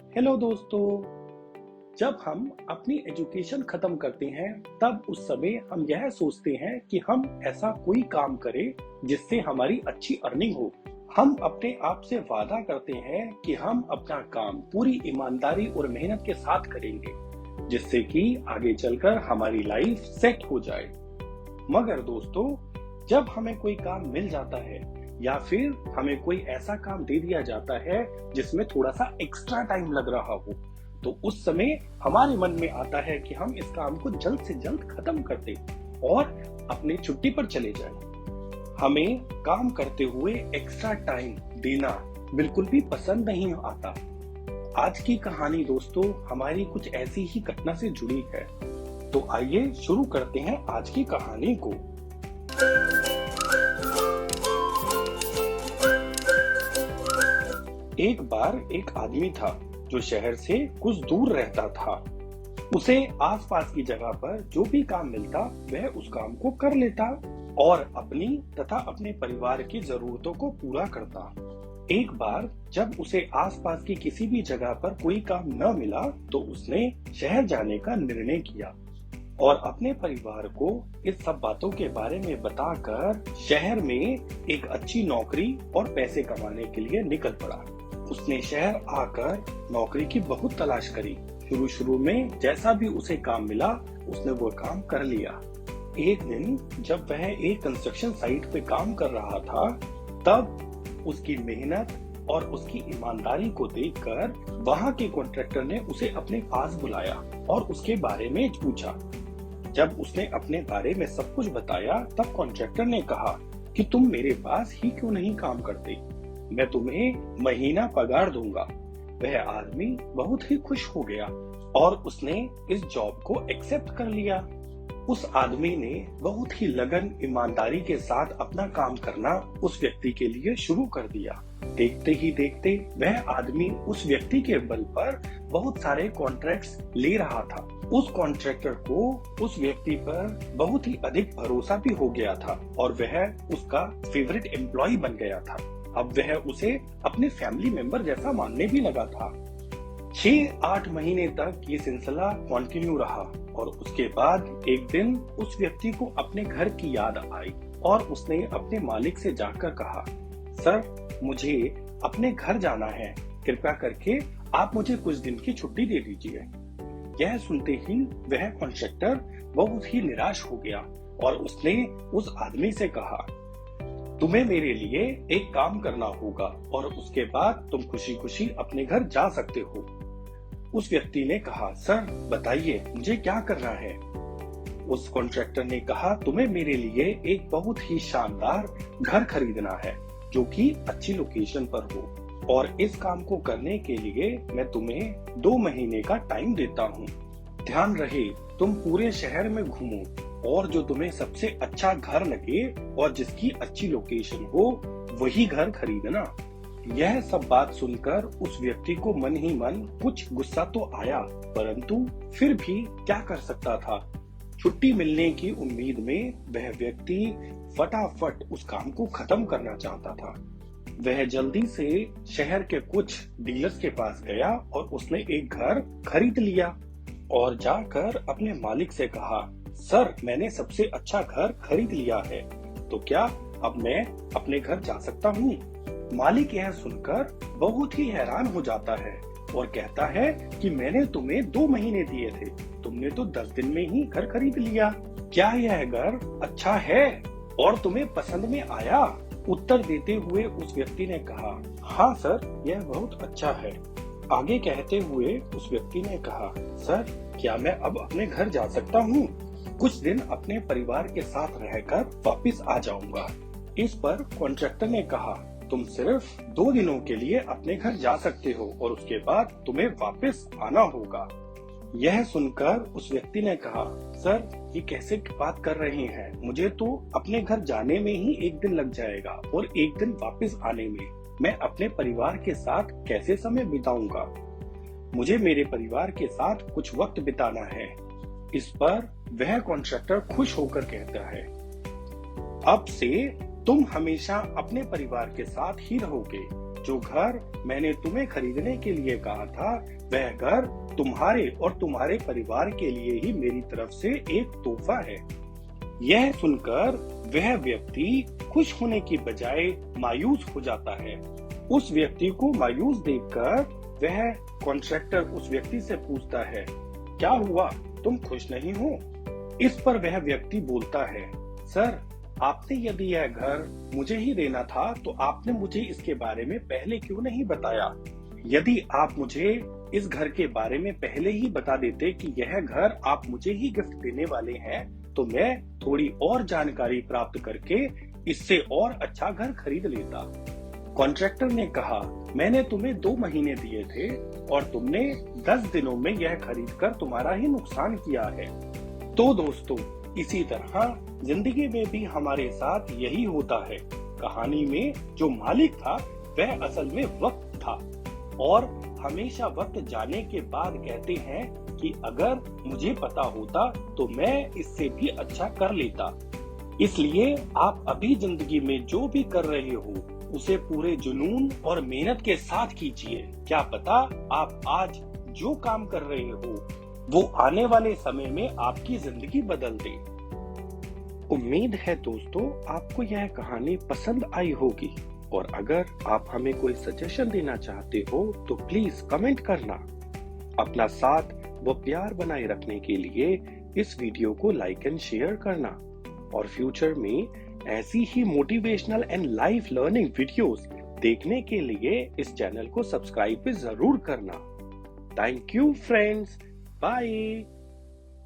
Hello दोस्तों। जब हम अपनी एजुकेशन खत्म करते हैं तब उस समय हम यह सोचते हैं कि हम ऐसा कोई काम करें जिससे हमारी अच्छी अर्निंग हो। हम अपने आप से वादा करते हैं कि हम अपना काम पूरी ईमानदारी और मेहनत के साथ करेंगे जिससे कि आगे चलकर हमारी लाइफ सेट हो जाए। मगर दोस्तों, जब हमें कोई काम मिल जाता है या फिर हमें कोई ऐसा काम दे दिया जाता है जिसमें थोड़ा सा एक्स्ट्रा टाइम लग रहा हो, तो उस समय हमारे मन में आता है कि हम इस काम को जल्द से जल्द खत्म कर दें और अपनी छुट्टी पर चले जाएं। हमें काम करते हुए एक्स्ट्रा टाइम देना बिल्कुल भी पसंद नहीं आता। आज की कहानी दोस्तों हमारी कुछ ऐसी ही घटना से जुड़ी है। तो आइए शुरू करते हैं आज की कहानी को। एक बार एक आदमी था जो शहर से कुछ दूर रहता था। उसे आसपास की जगह पर जो भी काम मिलता वह उस काम को कर लेता और अपनी तथा अपने परिवार की जरूरतों को पूरा करता। एक बार जब उसे आसपास की किसी भी जगह पर कोई काम न मिला तो उसने शहर जाने का निर्णय किया और अपने परिवार को इस सब बातों के बारे में बताकर शहर में एक अच्छी नौकरी और पैसे कमाने के लिए निकल पड़ा। उसने शहर आकर नौकरी की बहुत तलाश करी। शुरू में जैसा भी उसे काम मिला उसने वो काम कर लिया। एक दिन जब वह एक कंस्ट्रक्शन साइट पे काम कर रहा था तब उसकी मेहनत और उसकी ईमानदारी को देखकर वहां के कॉन्ट्रैक्टर ने उसे अपने पास बुलाया और उसके बारे में पूछा। जब उसने अपने बारे में सब कुछ बताया तब कॉन्ट्रैक्टर ने कहा कि तुम मेरे पास ही क्यों नहीं काम करते, मैं तुम्हें महीना पगार दूंगा। वह आदमी बहुत ही खुश हो गया और उसने इस जॉब को एक्सेप्ट कर लिया। उस आदमी ने बहुत ही लगन ईमानदारी के साथ अपना काम करना उस व्यक्ति के लिए शुरू कर दिया। देखते ही देखते वह आदमी उस व्यक्ति के बल पर बहुत सारे कॉन्ट्रैक्ट्स ले रहा था। उस कॉन्ट्रैक्टर को उस व्यक्ति पर बहुत ही अधिक भरोसा भी हो गया था और वह उसका फेवरेट एम्प्लॉय बन गया था। अब वह उसे अपने फैमिली मेंबर जैसा मानने भी लगा था। 6-8 महीने तक ये सिलसिला कंटिन्यू रहा और उसके बाद एक दिन उस व्यक्ति को अपने घर की याद आई और उसने अपने मालिक से जाकर कहा, सर मुझे अपने घर जाना है, कृपया करके आप मुझे कुछ दिन की छुट्टी दे दीजिए। यह सुनते ही वह कॉन्ट्रैक्टर बहुत ही निराश हो गया और उसने उस आदमी से कहा, तुम्हें मेरे लिए एक काम करना होगा और उसके बाद तुम खुशी खुशी अपने घर जा सकते हो। उस व्यक्ति ने कहा, सर बताइए मुझे क्या करना है। उस कॉन्ट्रैक्टर ने कहा, तुम्हें मेरे लिए एक बहुत ही शानदार घर खरीदना है जो कि अच्छी लोकेशन पर हो और इस काम को करने के लिए मैं तुम्हें 2 महीने का टाइम देता हूँ। ध्यान रहे तुम पूरे शहर में घूमो और जो तुम्हें सबसे अच्छा घर लगे और जिसकी अच्छी लोकेशन हो वही घर खरीदना। यह सब बात सुनकर उस व्यक्ति को मन ही मन कुछ गुस्सा तो आया, परंतु फिर भी क्या कर सकता था। छुट्टी मिलने की उम्मीद में वह व्यक्ति फटाफट उस काम को खत्म करना चाहता था। वह जल्दी से शहर के कुछ डीलर्स के पास गया और उसने एक घर खरीद लिया और जाकर अपने मालिक से कहा, सर मैंने सबसे अच्छा घर खरीद लिया है, तो क्या अब मैं अपने घर जा सकता हूँ। मालिक यह सुनकर बहुत ही हैरान हो जाता है और कहता है कि मैंने तुम्हें 2 महीने दिए थे, तुमने तो 10 दिन में ही घर खरीद लिया। क्या यह घर अच्छा है और तुम्हें पसंद में आया। उत्तर देते हुए उस व्यक्ति ने कहा, हाँ सर यह बहुत अच्छा है। आगे कहते हुए उस व्यक्ति ने कहा, सर क्या मैं अब अपने घर जा सकता हूँ, कुछ दिन अपने परिवार के साथ रहकर वापस आ जाऊंगा। इस पर कॉन्ट्रैक्टर ने कहा, तुम सिर्फ 2 दिनों के लिए अपने घर जा सकते हो और उसके बाद तुम्हें वापस आना होगा। यह सुनकर उस व्यक्ति ने कहा, सर ये कैसे बात कर रहे हैं, मुझे तो अपने घर जाने में ही 1 दिन लग जाएगा और 1 दिन वापस आने में मैं अपने परिवार के साथ कैसे समय बिताऊंगा। मुझे मेरे परिवार के साथ कुछ वक्त बिताना है। इस पर वह कॉन्ट्रैक्टर खुश होकर कहता है, अब से तुम हमेशा अपने परिवार के साथ ही रहोगे जो घर मैंने तुम्हें खरीदने के लिए कहा था वह घर तुम्हारे और तुम्हारे परिवार के लिए ही मेरी तरफ से एक तोहफा है। यह सुनकर वह व्यक्ति खुश होने की बजाय मायूस हो जाता है। उस व्यक्ति को मायूस देखकर वह कॉन्ट्रैक्टर उस व्यक्ति से पूछता है, क्या हुआ, तुम खुश नहीं हो? इस पर वह व्यक्ति बोलता है, सर, आपने यदि यह घर मुझे ही देना था तो आपने मुझे इसके बारे में पहले क्यों नहीं बताया? यदि आप मुझे इस घर के बारे में पहले ही बता देते कि यह घर आप मुझे ही गिफ्ट देने वाले हैं तो मैं थोड़ी और जानकारी प्राप्त करके इससे और अच्छा घर खरीद लेता। कॉन्ट्रैक्टर ने कहा, मैंने तुम्हें 2 महीने दिए थे और तुमने 10 दिनों में यह खरीदकर तुम्हारा ही नुकसान किया है। तो दोस्तों, इसी तरह जिंदगी में भी हमारे साथ यही होता है। कहानी में जो मालिक था वह असल में वक्त था और हमेशा वक्त जाने के बाद कहते हैं कि अगर मुझे पता होता तो मैं इससे भी अच्छा कर लेता। इसलिए आप अभी जिंदगी में जो भी कर रहे हो उसे पूरे जुनून और मेहनत के साथ कीजिए। क्या पता आप आज जो काम कर रहे हो वो आने वाले समय में आपकी जिंदगी बदल दे। उम्मीद है दोस्तों आपको यह कहानी पसंद आई होगी और अगर आप हमें कोई सजेशन देना चाहते हो तो प्लीज कमेंट करना। अपना साथ व प्यार बनाए रखने के लिए इस वीडियो को लाइक एंड शेयर करना और फ्यूचर में ऐसी ही motivational and life learning videos देखने के लिए इस चैनल को सब्सक्राइब भी जरूर करना। Thank you friends, bye.